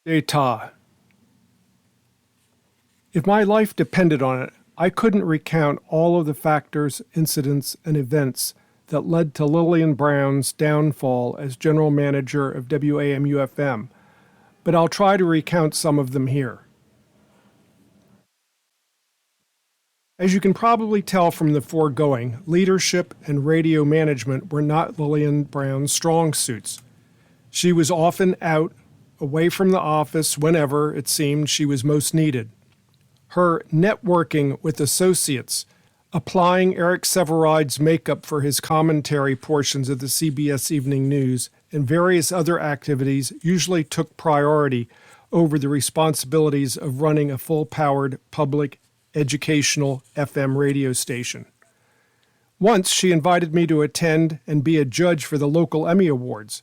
D'état. If my life depended on it, I couldn't recount all of the factors, incidents, and events that led to Lillian Brown's downfall as general manager of WAMU-FM, but I'll try to recount some of them here. As you can probably tell from the foregoing, leadership and radio management were not Lillian Brown's strong suits. She was often out, away from the office whenever, it seemed, she was most needed. Her networking with associates, applying Eric Severide's makeup for his commentary portions of the CBS Evening News, and various other activities usually took priority over the responsibilities of running a full-powered public educational FM radio station. Once she invited me to attend and be a judge for the local Emmy Awards.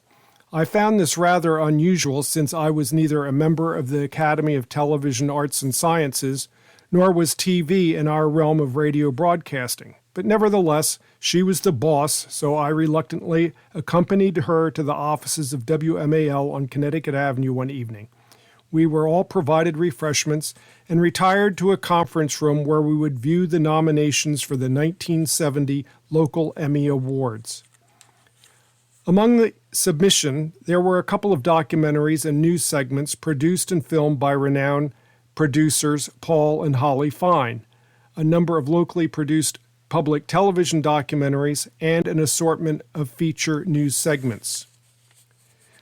I found this rather unusual since I was neither a member of the Academy of Television Arts and Sciences, nor was TV in our realm of radio broadcasting. But nevertheless, she was the boss, so I reluctantly accompanied her to the offices of WMAL on Connecticut Avenue one evening. We were all provided refreshments and retired to a conference room where we would view the nominations for the 1970 local Emmy Awards. Among the submission, there were a couple of documentaries and news segments produced and filmed by renowned producers Paul and Holly Fine, a number of locally produced public television documentaries, and an assortment of feature news segments.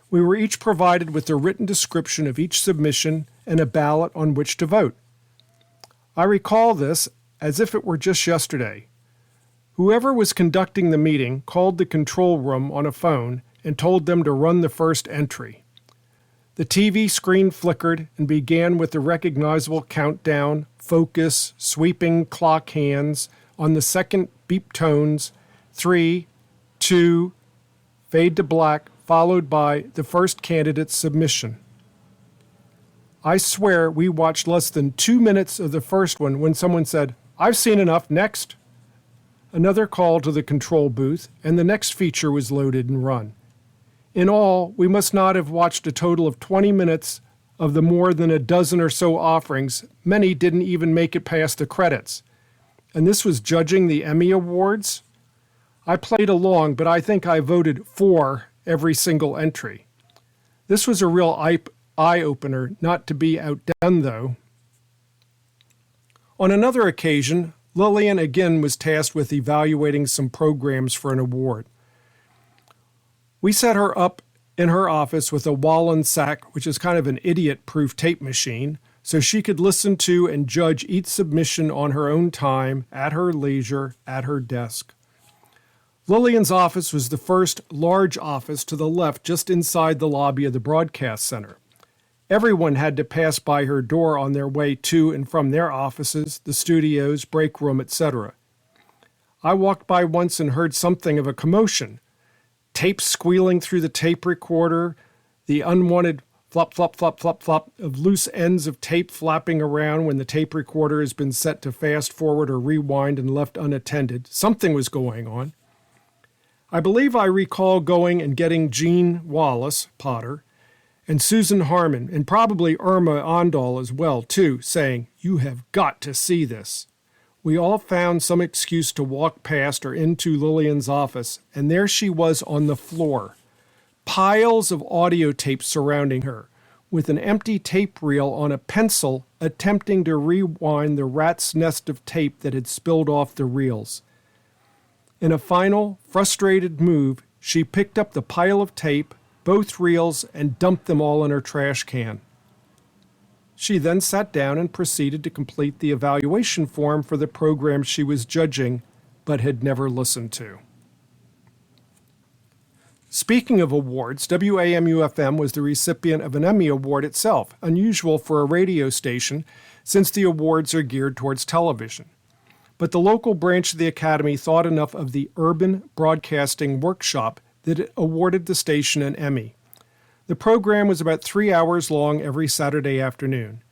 We were each provided with a written description of each submission and a ballot on which to vote. I recall this as if it were just yesterday. Whoever was conducting the meeting called the control room on a phone and told them to run the first entry. The TV screen flickered and began with the recognizable countdown, focus, sweeping clock hands on the second beep tones, 3, 2, fade to black, followed by the first candidate's submission. I swear we watched less than 2 minutes of the first one when someone said, "I've seen enough, next." Another call to the control booth, and the next feature was loaded and run. In all, we must not have watched a total of 20 minutes of the more than a dozen or so offerings. Many didn't even make it past the credits. And this was judging the Emmy Awards? I played along, but I think I voted for every single entry. This was a real eye-opener, not to be outdone, though. On another occasion, Lillian again was tasked with evaluating some programs for an award. We set her up in her office with a Wallensack, which is kind of an idiot-proof tape machine, so she could listen to and judge each submission on her own time, at her leisure, at her desk. Lillian's office was the first large office to the left just inside the lobby of the broadcast center. Everyone had to pass by her door on their way to and from their offices, the studios, break room, etc. I walked by once and heard something of a commotion. Tape squealing through the tape recorder, the unwanted flop, flop, flop, flop, flop of loose ends of tape flapping around when the tape recorder has been set to fast forward or rewind and left unattended. Something was going on. I believe I recall going and getting Jean Wallace, Potter, and Susan Harmon, and probably Irma Ondal as well, too, saying, "You have got to see this." We all found some excuse to walk past or into Lillian's office, and there she was on the floor. Piles of audio tapes surrounding her, with an empty tape reel on a pencil attempting to rewind the rat's nest of tape that had spilled off the reels. In a final, frustrated move, she picked up the pile of tape, both reels, and dumped them all in her trash can. She then sat down and proceeded to complete the evaluation form for the program she was judging, but had never listened to. Speaking of awards, WAMU-FM was the recipient of an Emmy Award itself, unusual for a radio station since the awards are geared towards television. But the local branch of the Academy thought enough of the Urban Broadcasting Workshop that it awarded the station an Emmy. The program was about 3 hours long every Saturday afternoon.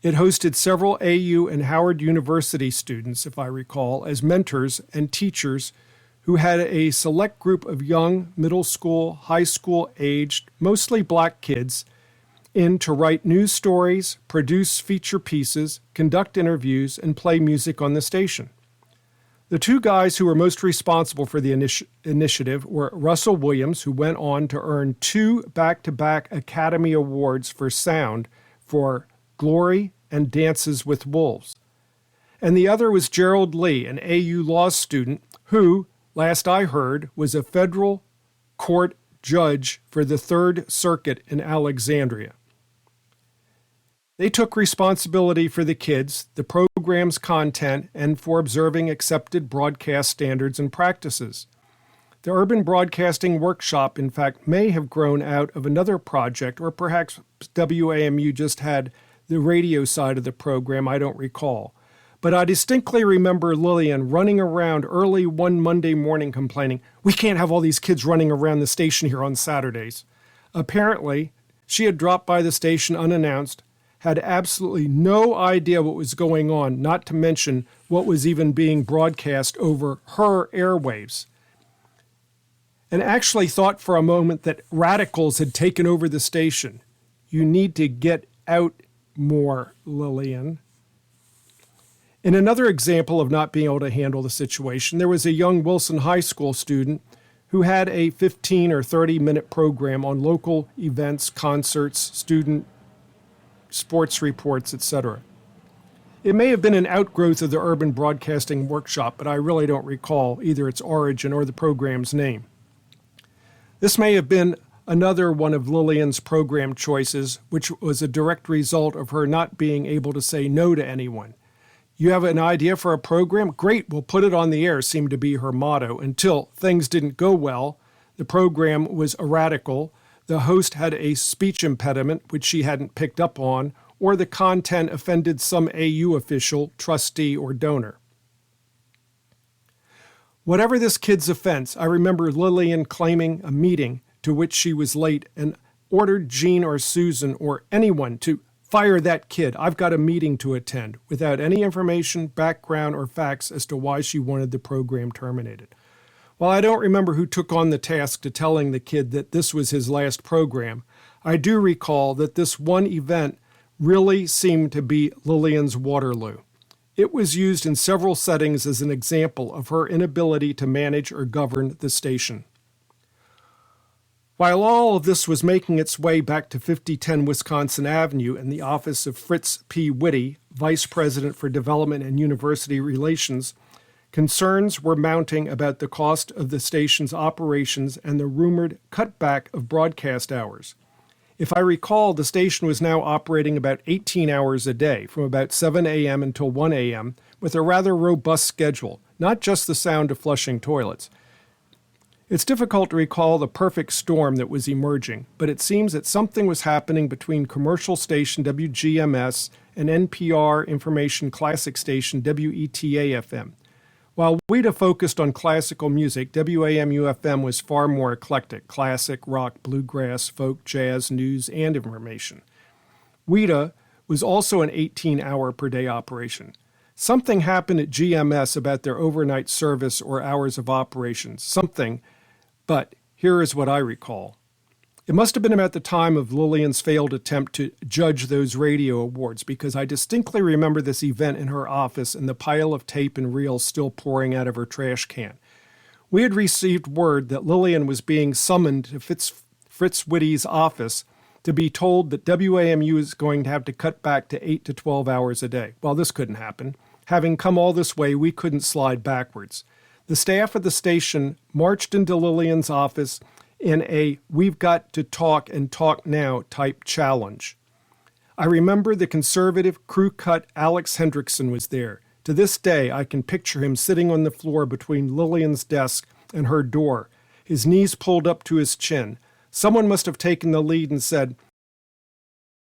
It hosted several AU and Howard University students, if I recall, as mentors and teachers who had a select group of young, middle school, high school aged, mostly black kids, in to write news stories, produce feature pieces, conduct interviews, and play music on the station. The two guys who were most responsible for the initiative were Russell Williams, who went on to earn 2 back-to-back Academy Awards for sound for Glory and Dances with Wolves. And the other was Gerald Lee, an AU law student who, last I heard, was a federal court judge for the Third Circuit in Alexandria. They took responsibility for the kids, the program's content, and for observing accepted broadcast standards and practices. The Urban Broadcasting Workshop, in fact, may have grown out of another project, or perhaps WAMU just had the radio side of the program, I don't recall. But I distinctly remember Lillian running around early one Monday morning complaining, "We can't have all these kids running around the station here on Saturdays." Apparently, she had dropped by the station unannounced, had absolutely no idea what was going on, not to mention what was even being broadcast over her airwaves, and actually thought for a moment that radicals had taken over the station. You need to get out more, Lillian. In another example of not being able to handle the situation, there was a young Wilson High School student who had a 15 or 30-minute program on local events, concerts, student sports reports, etc. It may have been an outgrowth of the Urban Broadcasting Workshop, but I really don't recall either its origin or the program's name. This may have been another one of Lillian's program choices, which was a direct result of her not being able to say no to anyone. You have an idea for a program? Great, we'll put it on the air, seemed to be her motto, until things didn't go well. The program was erratical. The host had a speech impediment, which she hadn't picked up on, or the content offended some AU official, trustee, or donor. Whatever this kid's offense, I remember Lillian claiming a meeting to which she was late and ordered Jean or Susan or anyone to fire that kid. I've got a meeting to attend, without any information, background, or facts as to why she wanted the program terminated. While I don't remember who took on the task to telling the kid that this was his last program, I do recall that this one event really seemed to be Lillian's Waterloo. It was used in several settings as an example of her inability to manage or govern the station. While all of this was making its way back to 5010 Wisconsin Avenue and the office of Fritz P. Whitty, Vice President for Development and University Relations, concerns were mounting about the cost of the station's operations and the rumored cutback of broadcast hours. If I recall, the station was now operating about 18 hours a day, from about 7 a.m. until 1 a.m., with a rather robust schedule, not just the sound of flushing toilets. It's difficult to recall the perfect storm that was emerging, but it seems that something was happening between commercial station WGMS and NPR information classic station WETA-FM. While WETA focused on classical music, WAMU-FM was far more eclectic: classic, rock, bluegrass, folk, jazz, news, and information. WETA was also an 18-hour-per-day operation. Something happened at GMS about their overnight service or hours of operations. Something, but here is what I recall. It must have been about the time of Lillian's failed attempt to judge those radio awards, because I distinctly remember this event in her office and the pile of tape and reels still pouring out of her trash can. We had received word that Lillian was being summoned to Fritz Whitty's office to be told that WAMU is going to have to cut back to 8 to 12 hours a day. Well, this couldn't happen. Having come all this way, we couldn't slide backwards. The staff of the station marched into Lillian's office in a "we've got to talk and talk now" type challenge. I remember the conservative, crew-cut Alex Hendrickson was there. To this day, I can picture him sitting on the floor between Lillian's desk and her door, his knees pulled up to his chin. Someone must have taken the lead and said,